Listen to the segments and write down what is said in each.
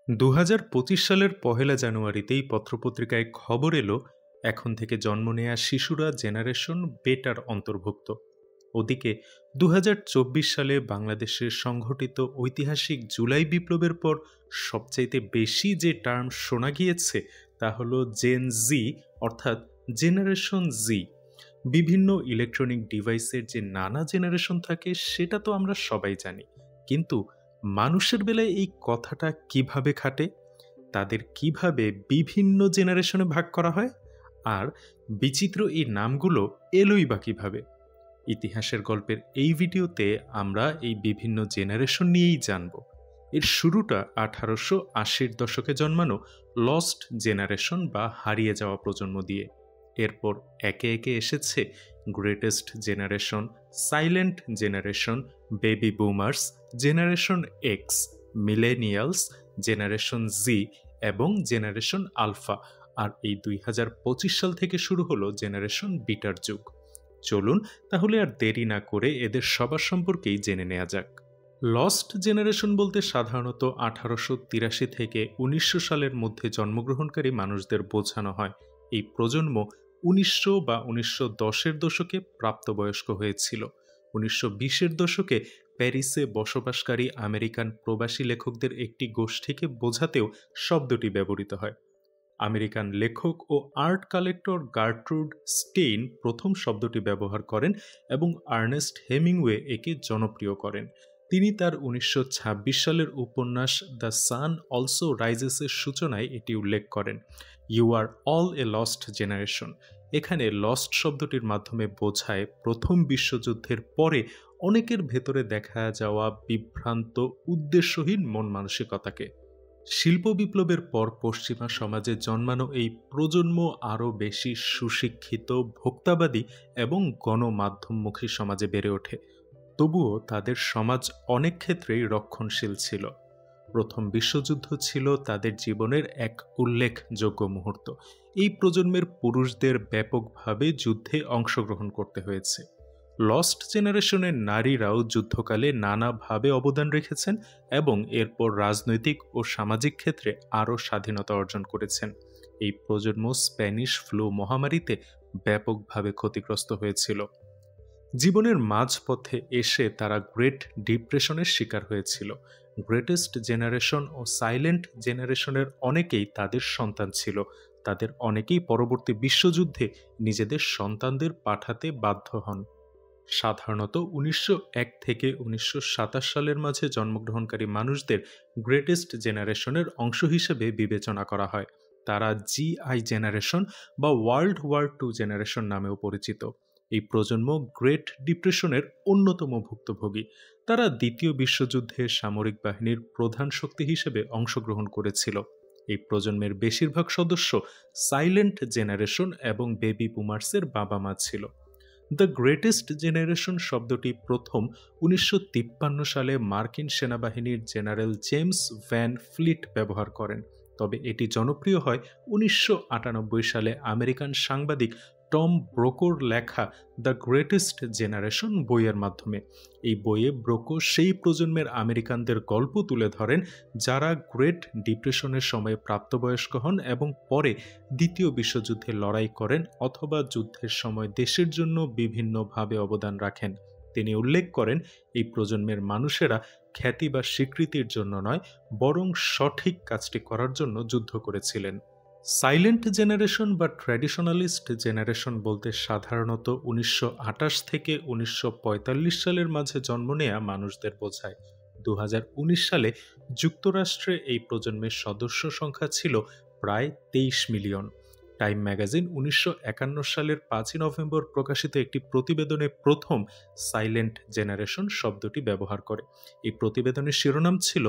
২০২৫ সালের ১লা জানুয়ারিতেই পত্রপত্রিকায় খবর এলো এখন থেকে জন্ম নেয়া শিশুরা জেনারেশন বেটার অন্তর্ভুক্ত। ওদিকে ২০২৪ সালে বাংলাদেশে সংঘটিত ঐতিহাসিক জুলাই বিপ্লবের পর সবচাইতে বেশি যে টার্ম শোনা গিয়েছে তা হলো জেন জি, অর্থাৎ জেনারেশন জি। বিভিন্ন ইলেকট্রনিক ডিভাইসের যে নানা জেনারেশন থাকে সেটা তো আমরা সবাই জানি, কিন্তু মানুষের বেলায় এই কথাটা কিভাবে খাটে, তাদের কিভাবে বিভিন্ন জেনারেশনে ভাগ করা হয়, আর বিচিত্র এই নামগুলো এলোই বা কিভাবে। ইতিহাসের গল্পের এই ভিডিওতে আমরা এই বিভিন্ন জেনারেশন নিয়েই জানব। এর শুরুটা 1880-র দশকে জন্মানো লস্ট জেনারেশন বা হারিয়ে যাওয়া প্রজন্ম দিয়ে। এরপর একে একে এসেছে greatest generation, silent generation, baby boomers, generation X, millennials, generation Z এবং জেনারেশন আলফা। আর এই 2025 সাল থেকে শুরু হলো জেনারেশন বিটার যুগ। চলুন তাহলে আর দেরি না করে এদের সবার সম্পর্কেই জেনে নেওয়া যাক। লস্ট জেনারেশন বলতে সাধারণত 1883 থেকে 1900 সালের মধ্যে জন্মগ্রহণকারী মানুষদের বোঝানো হয়। এই প্রজন্ম 1900 বা 1910-এর দশকে প্রাপ্তবয়স্ক হয়েছিল। 1920-এর দশকে প্যারিসে বসবাসকারী আমেরিকান প্রবাসী লেখকদের একটি গোষ্ঠীকে বোঝাতেও শব্দটি ব্যবহৃত হয়। আমেরিকান লেখক ও আর্ট কালেক্টর গার্ট্রুড স্টেইন প্রথম শব্দটি ব্যবহার করেন এবং আর্নেস্ট হেমিংওয়ে একে জনপ্রিয় করেন। তিনি তার 1926 সালের উপন্যাস দ্য সান অলসো রাইজেসের সূচনায় এটি উল্লেখ করেন। You are all a lost generation. এখানে লস্ট শব্দটির মাধ্যমে বোঝায় প্রথম বিশ্বযুদ্ধের পরে অনেকের ভেতরে দেখা যাওয়া বিভ্রান্ত উদ্দেশ্যহীন মন মানসিকতাকে। শিল্প বিপ্লবের পর পশ্চিমা সমাজে জন্মানো এই প্রজন্ম আরও বেশি সুশিক্ষিত, ভোক্তাবাদী এবং গণমাধ্যমমুখী সমাজে বেড়ে ওঠে। তবুও তাদের সমাজ অনেক ক্ষেত্রেই রক্ষণশীল ছিল। প্রথম বিশ্বযুদ্ধ ছিল তাদের জীবনের এক উল্লেখযোগ্য মুহূর্ত। এই প্রজন্মের পুরুষদের ব্যাপকভাবে যুদ্ধে অংশগ্রহণ করতে হয়েছে। লস্ট জেনারেশনের নারীরাও যুদ্ধকালে নানাভাবে অবদান রেখেছেন এবং এরপর রাজনৈতিক ও সামাজিক ক্ষেত্রে আরও স্বাধীনতা অর্জন করেছেন। এই প্রজন্ম স্প্যানিশ ফ্লু মহামারীতে ব্যাপকভাবে ক্ষতিগ্রস্ত হয়েছিল। জীবনের মাঝপথে এসে তারা গ্রেট ডিপ্রেশনের শিকার হয়েছিল। গ্রেটেস্ট জেনারেশন ও সাইলেন্ট জেনারেশনের অনেকেই তাদের সন্তান ছিল। তাদের অনেকেই পরবর্তী বিশ্বযুদ্ধে নিজেদের সন্তানদের পাঠাতে বাধ্য হন। সাধারণত 1901 থেকে 1927 সালের মাঝে জন্মগ্রহণকারী মানুষদের গ্রেটেস্ট জেনারেশনের অংশ হিসেবে বিবেচনা করা হয়। তারা জিআই জেনারেশন বা ওয়ার্ল্ড ওয়ার টু জেনারেশন নামেও পরিচিত। এই প্রজন্ম গ্রেট ডিপ্রেশনের অন্যতম ভুক্তভোগী। তারা দ্বিতীয় বিশ্বযুদ্ধে সামরিক বাহিনীর প্রধান শক্তি হিসেবে অংশগ্রহণ করেছিল। এই প্রজন্মের বেশিরভাগ সদস্য সাইলেন্ট জেনারেশন এবং বেবি বুমার্সের বাবা মা ছিল। দ্য গ্রেটেস্ট জেনারেশন শব্দটি প্রথম 1953 সালে মার্কিন সেনাবাহিনীর জেনারেল জেমস ভ্যান ফ্লিট ব্যবহার করেন। তবে এটি জনপ্রিয় হয় 1998 সালে আমেরিকান সাংবাদিক টম ব্রোকোর লেখা দ্য গ্রেটেস্ট জেনারেশন বইয়ের মাধ্যমে। এই বইয়ে ব্রোকো সেই প্রজন্মের আমেরিকানদের গল্প তুলে ধরেন যারা গ্রেট ডিপ্রেশনের সময় প্রাপ্তবয়স্ক হন এবং পরে দ্বিতীয় বিশ্বযুদ্ধে লড়াই করেন অথবা যুদ্ধের সময় দেশের জন্য বিভিন্নভাবে অবদান রাখেন। তিনি উল্লেখ করেন এই প্রজন্মের মানুষেরা খ্যাতি বা স্বীকৃতির জন্য নয়, বরং সঠিক কাজটি করার জন্য যুদ্ধ করেছিলেন। সাইলেন্ট জেনারেশন বা ট্র্যাডিশনালিস্ট জেনারেশন বলতে সাধারণত 1928 থেকে 1945 সালের মাঝে জন্ম নেয়া মানুষদের বোঝায়। 2019 সালে যুক্তরাষ্ট্রে এই প্রজন্মের সদস্য সংখ্যা ছিল প্রায় 23 মিলিয়ন। টাইম ম্যাগাজিন 1951 সালের 5 নভেম্বর প্রকাশিত একটি প্রতিবেদনে প্রথম সাইলেন্ট জেনারেশন শব্দটি ব্যবহার করে। এই প্রতিবেদনের শিরোনাম ছিল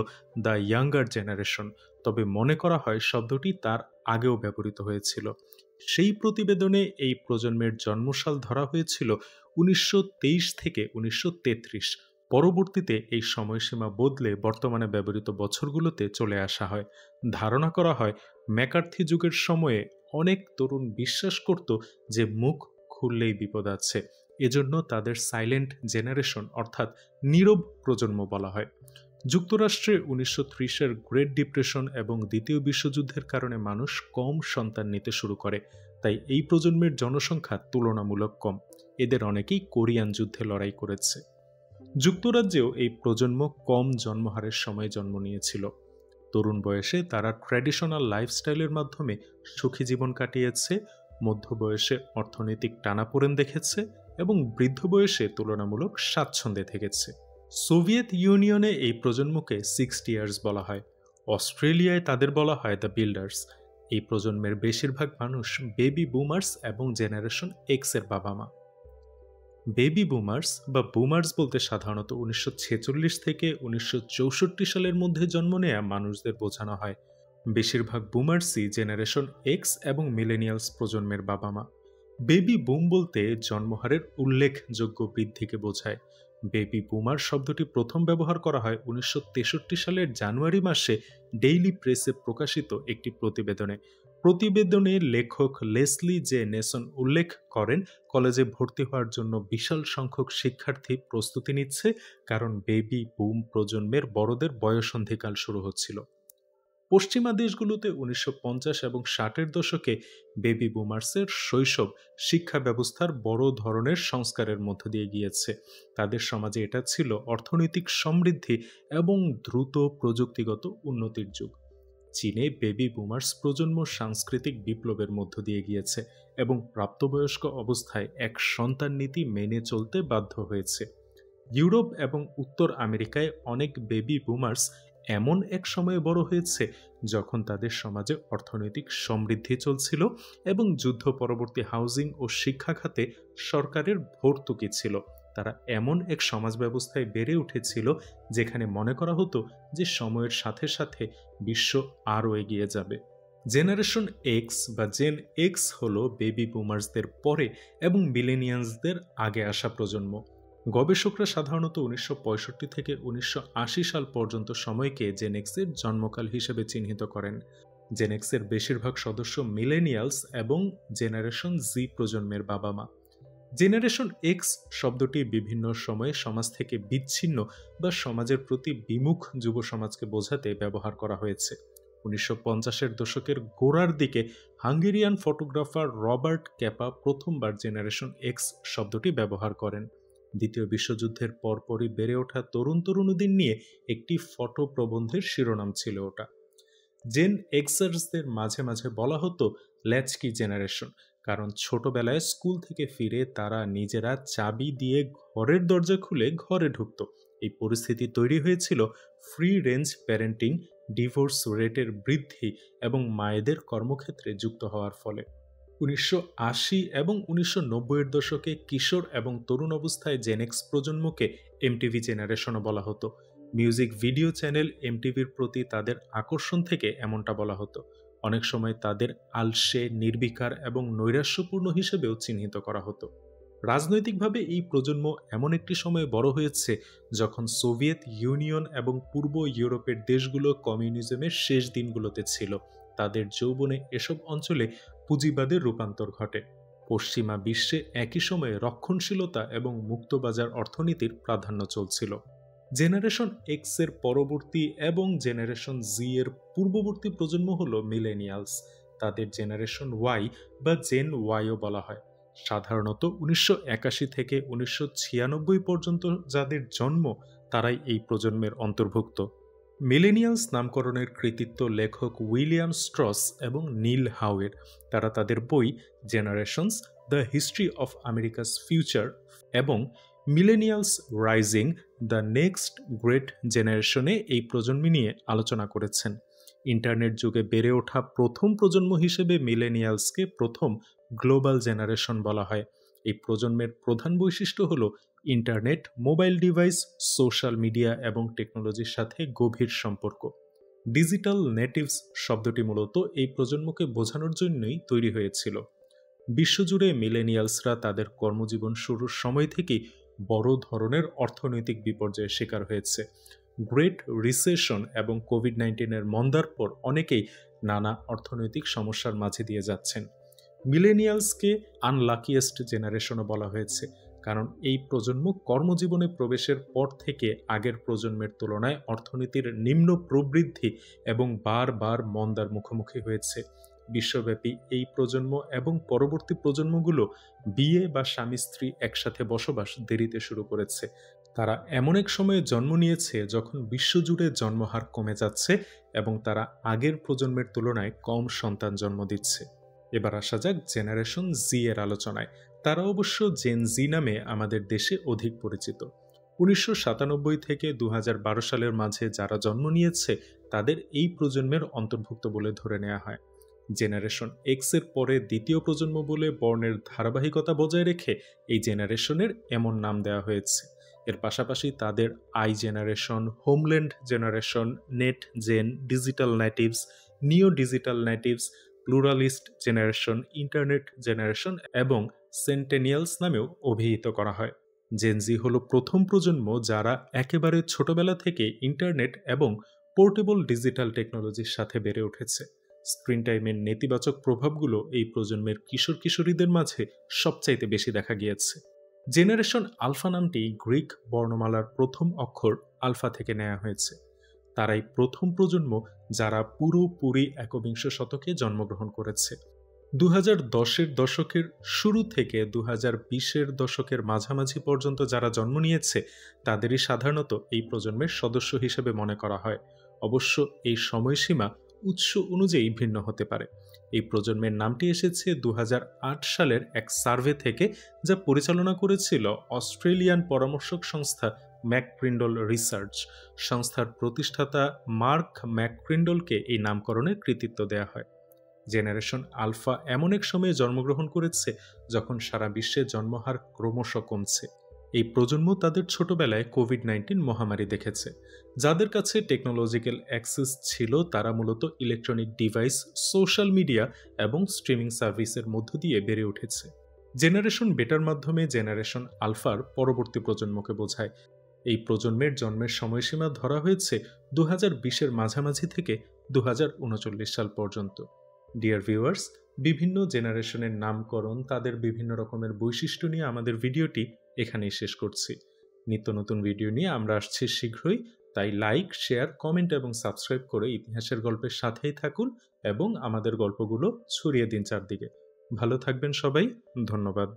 দ্য ইয়াঙ্গার জেনারেশন, তবে মনে করা হয় শব্দটি তার আগেও ব্যবহৃত হয়েছিল। সেই প্রতিবেদনে এই প্রজন্মের জন্মসাল ধরা হয়েছিল 1923 থেকে 1933। পরবর্তীতে এই সময়সীমা বদলে বর্তমানে ব্যবহৃত বছরগুলোতে চলে আসা হয়। ধারণা করা হয় ম্যাকার্থি যুগের সময়ে অনেক তরুণ বিশ্বাস করত যে মুখ খুললেই বিপদ আছে, এজন্য তাদের সাইলেন্ট জেনারেশন অর্থাৎ নীরব প্রজন্ম বলা হয়। যুক্তরাষ্ট্রে 1930-এর গ্রেট ডিপ্রেশন এবং দ্বিতীয় বিশ্বযুদ্ধের কারণে মানুষ কম সন্তান নিতে শুরু করে, তাই এই প্রজন্মের জনসংখ্যা তুলনামূলক কম। এদের অনেকেই কোরিয়ান যুদ্ধে লড়াই করেছে। যুক্তরাজ্যেও এই প্রজন্ম কম জন্মহারের সময় জন্ম নিয়েছিল। তরুণ বয়সে তারা ট্র্যাডিশনাল লাইফস্টাইলের মাধ্যমে সুখী জীবন কাটিয়েছে, মধ্য বয়সে অর্থনৈতিক টানাপোড়েন দেখেছে এবং বৃদ্ধ বয়সে তুলনামূলক স্বাচ্ছন্দ্যে থেকেছে। সোভিয়েত ইউনিয়নে এই প্রজন্মকে 60 ইয়ার্স বলা হয়। অস্ট্রেলিয়ায় তাদের বলা হয় দ্য বিল্ডার্স। এই প্রজন্মের বেশিরভাগ মানুষ বেবি বুমার্স এবং জেনারেশন এক্স এর বাবা মা। বেবি বুমার্স বা বুমার্স বলতে সাধারণত 1946 থেকে 1964 সালের মধ্যে জন্ম নেয়া মানুষদের বোঝানো হয়। বেশিরভাগ বুমার্সই জেনারেশন এক্স এবং মিলেনিয়ালস প্রজন্মের বাবা মা। বেবি বুম বলতে জন্মহারের উল্লেখযোগ্য বৃদ্ধিকে বোঝায়। বেবি বুমার শব্দটি প্রথম ব্যবহার করা হয় 1963 সালের জানুয়ারি মাসে ডেইলি প্রেসে প্রকাশিত একটি প্রতিবেদনে লেখক লেসলি জে নেসন উল্লেখ করেন, কলেজে ভর্তি হওয়ার জন্য বিশাল সংখ্যক শিক্ষার্থী প্রস্তুতি নিচ্ছে, কারণ বেবি বুম প্রজন্মের বড়দের বয়ঃসন্ধিকাল শুরু হচ্ছিল। পশ্চিমা দেশগুলোতে 1950 এবং 60-এর দশকে বেবি বুমার্সের শৈশব শিক্ষা ব্যবস্থার বড় ধরনের সংস্কারের মধ্য দিয়ে গিয়েছে। তাদের সমাজে এটা ছিল অর্থনৈতিক সমৃদ্ধি এবং দ্রুত প্রযুক্তিগত উন্নতির যুগ। চীনে বেবি বুমার্স প্রজন্ম সাংস্কৃতিক বিপ্লবের মধ্য দিয়ে গিয়েছে এবং প্রাপ্তবয়স্ক অবস্থায় এক সন্তান নীতি মেনে চলতে বাধ্য হয়েছে। ইউরোপ এবং উত্তর আমেরিকায় অনেক বেবি বুমার্স এমন এক সময়ে বড় হয়েছে যখন তাদের সমাজে অর্থনৈতিক সমৃদ্ধি চলছিল এবং যুদ্ধ পরবর্তী হাউজিং ও শিক্ষা খাতে সরকারের ভর্তুকি ছিল। তারা এমন এক সমাজ ব্যবস্থায় বেড়ে উঠেছিল যেখানে মনে করা হতো যে সময়ের সাথে সাথে বিশ্ব আরও এগিয়ে যাবে। জেনারেশন এক্স বা জেন এক্স হল বেবি বুমার্সদের পরে এবং মিলেনিয়ালসদের আগে আসা প্রজন্ম। গবেষকরা সাধারণত 1965 থেকে 1980 সাল পর্যন্ত সময়কে জেনেক্সের জন্মকাল হিসেবে চিহ্নিত করেন। জেনেক্সের বেশিরভাগ সদস্য মিলেনিয়ালস এবং জেনারেশন জি প্রজন্মের বাবা মা। জেনারেশন এক্স শব্দটি বিভিন্ন সময়ে সমাজ থেকে বিচ্ছিন্ন বা সমাজের প্রতি বিমুখ যুব সমাজকে বোঝাতে ব্যবহার করা হয়েছে। 1950-এর দশকের গোড়ার দিকে হাঙ্গেরিয়ান ফটোগ্রাফার রবার্ট ক্যাপা প্রথমবার জেনারেশন এক্স শব্দটি ব্যবহার করেন। দ্বিতীয় বিশ্বযুদ্ধের পরপরই বেড়ে ওঠা তরুণীদের নিয়ে একটি ফটো প্রবন্ধের শিরোনাম ছিল ওটা। জেন এক্সার্সদের মাঝে মাঝে বলা হতো ল্যাচকি জেনারেশন, কারণ ছোটবেলায় স্কুল থেকে ফিরে তারা নিজেরা চাবি দিয়ে ঘরের দরজা খুলে ঘরে ঢুকত। এই পরিস্থিতি তৈরি হয়েছিল ফ্রি রেঞ্জ প্যারেন্টিং, ডিভোর্স রেটের বৃদ্ধি এবং মায়েদের কর্মক্ষেত্রে যুক্ত হওয়ার ফলে। 1980 এবং 1990-এর দশকে কিশোর এবং তরুণ অবস্থায় জেনেক্স প্রজন্মকে এমটিভি জেনারেশনও বলা হতো। মিউজিক ভিডিও চ্যানেল এমটিভির প্রতি তাদের আকর্ষণ থেকে এমনটা বলা হতো। অনেক সময় তাদের আলসে, নির্বিকার এবং নৈরাশ্যপূর্ণ হিসেবেও চিহ্নিত করা হতো। রাজনৈতিকভাবে এই প্রজন্ম এমন একটি সময়ে বড় হয়েছে যখন সোভিয়েত ইউনিয়ন এবং পূর্ব ইউরোপের দেশগুলো কমিউনিজমের শেষ দিনগুলোতে ছিল। তাদের যৌবনে এসব অঞ্চলে পুঁজিবাদের রূপান্তর ঘটে। পশ্চিমা বিশ্বে একই সময়ে রক্ষণশীলতা এবং মুক্তবাজার অর্থনীতির প্রাধান্য চলছিল। জেনারেশন এক্স এর পরবর্তী এবং জেনারেশন জি এর পূর্ববর্তী প্রজন্ম হল মিলেনিয়ালস। তাদের জেনারেশন ওয়াই বা জেন ওয়াইও বলা হয়। সাধারণত 1981 থেকে 1996 পর্যন্ত যাদের জন্ম তারাই এই প্রজন্মের অন্তর্ভুক্ত। মিলেনিয়ালস নামকরণের কৃতিত্ব লেখক উইলিয়াম স্ট্রস এবং নীল হাউয়ের। তারা তাদের বই generations the history of Americas future এবং millennials rising the next great জেনারেশনে এই প্রজন্ম নিয়ে আলোচনা করেছেন। ইন্টারনেট যুগে বেড়ে ওঠা প্রথম প্রজন্ম হিসেবে মিলেনিয়ালসকে প্রথম গ্লোবাল জেনারেশন বলা হয়। এই প্রজন্মের প্রধান বৈশিষ্ট্য হল internet, mobile device, social media এবং টেকনোলজির সাথে গভীর সম্পর্ক। ডিজিটাল নেটিভস শব্দটি মূলত এই প্রজন্মকে বোঝানোর জন্যই তৈরি হয়েছিল। বিশ্বজুড়ে মিলেনিয়ালসরা তাদের কর্মজীবন শুরুর সময় থেকেই বড় ধরনের অর্থনৈতিক বিপর্যয়ের শিকার হয়েছে। গ্রেট রিসেশন এবং কোভিড-19-এর মন্দার পর অনেকেই নানা অর্থনৈতিক সমস্যার মাঝে দিয়ে যাচ্ছেন। মিলেনিয়ালসকে আনলাকিয়েস্ট জেনারেশনও বলা হয়েছে, কারণ এই প্রজন্ম কর্মজীবনে প্রবেশের পর থেকে আগের প্রজন্মের তুলনায় অর্থনীতির নিম্ন প্রবৃদ্ধি এবং বারবার মন্দার মুখোমুখি হয়েছে। বিশ্বব্যাপী এই প্রজন্ম এবং পরবর্তী প্রজন্মগুলো বিয়ে বা স্বামী স্ত্রী একসাথে বসবাস দেরিতে শুরু করেছে। তারা এমন এক সময়ে জন্ম নিয়েছে যখন বিশ্বজুড়ে জন্মহার কমে যাচ্ছে এবং তারা আগের প্রজন্মের তুলনায় কম সন্তান জন্ম দিচ্ছে। এবার আসা যাক জেনারেশন জি এর আলোচনায়। তারা অবশ্য জেন জি নামে আমাদের দেশে অধিক পরিচিত। ১৯৯৭ থেকে ২০১২ সালের মাঝে যারা জন্ম নিয়েছে তাদের এই প্রজন্মের অন্তর্ভুক্ত বলে ধরে নেওয়া হয়। জেনারেশন এক্স এর পরে দ্বিতীয় প্রজন্ম বলে বর্ণের ধারাবাহিকতা বজায় রেখে এই জেনারেশনের এমন নাম দেওয়া হয়েছে। এর পাশাপাশি তাদের I generation, homeland generation, net gen, digital natives, neo digital natives, pluralist generation, internet generation এবং সেন্টেনিয়ালস নামেও অভিহিত করা হয়। জেনজি হলো প্রথম প্রজন্ম যারা একেবারে ছোটবেলা থেকে ইন্টারনেট এবং পোর্টেবল ডিজিটাল টেকনোলজির সাথে বেড়ে উঠেছে। স্ক্রিন টাইমের নেতিবাচক প্রভাবগুলো এই প্রজন্মের কিশোর কিশোরীদের মাঝে সবচাইতে বেশি দেখা গিয়েছে। জেনারেশন আলফা নামটি গ্রিক বর্ণমালার প্রথম অক্ষর আলফা থেকে নেওয়া হয়েছে। তারাই প্রথম প্রজন্ম যারা পুরোপুরি একবিংশ শতকে জন্মগ্রহণ করেছে। ২০১০-এর দশকের শুরু থেকে ২০২০-এর দশকের মাঝামাঝি পর্যন্ত যারা জন্ম নিয়েছে তাদেরই সাধারণত এই প্রজন্মের সদস্য হিসেবে মনে করা হয়। অবশ্য এই সময়সীমা উৎস অনুযায়ী ভিন্ন হতে পারে। এই প্রজন্মের নামটি এসেছে ২০০৮ সালের এক সার্ভে থেকে, যা পরিচালনা করেছিল অস্ট্রেলিয়ান পরামর্শক সংস্থা ম্যাকক্রিন্ডল রিসার্চ। সংস্থার প্রতিষ্ঠাতা মার্ক ম্যাকক্রিন্ডলকে এই নামকরণের কৃতিত্ব দেওয়া হয়। জেনারেশন আলফা এমন এক সময়ে জন্মগ্রহণ করেছে যখন সারা বিশ্বে জন্মহার ক্রমশ কমছে। এই প্রজন্ম তাদের ছোটবেলায় কোভিড-১৯ মহামারী দেখেছে। যাদের কাছে টেকনোলজিক্যাল অ্যাক্সেস ছিল তারা মূলত ইলেকট্রনিক ডিভাইস, সোশ্যাল মিডিয়া এবং স্ট্রিমিং সার্ভিসের মধ্য দিয়ে বেড়ে উঠেছে। জেনারেশন বেটার মাধ্যমে জেনারেশন আলফার পরবর্তী প্রজন্মকে বোঝায়। এই প্রজন্মের জন্মের সময়সীমা ধরা হয়েছে ২০২০-এর মাঝামাঝি থেকে ২০৩৯ সাল পর্যন্ত। ডিয়ার ভিউয়ার্স, বিভিন্ন জেনারেশনের নামকরণ, তাদের বিভিন্ন রকমের বৈশিষ্ট্য নিয়ে আমাদের ভিডিওটি এখানেই শেষ করছি। নিত্য নতুন ভিডিও নিয়ে আমরা আসছি শীঘ্রই, তাই লাইক, শেয়ার, কমেন্ট এবং সাবস্ক্রাইব করে ইতিহাসের গল্পের সাথেই থাকুন এবং আমাদের গল্পগুলো ছড়িয়ে দিন চারদিকে। ভালো থাকবেন সবাই, ধন্যবাদ।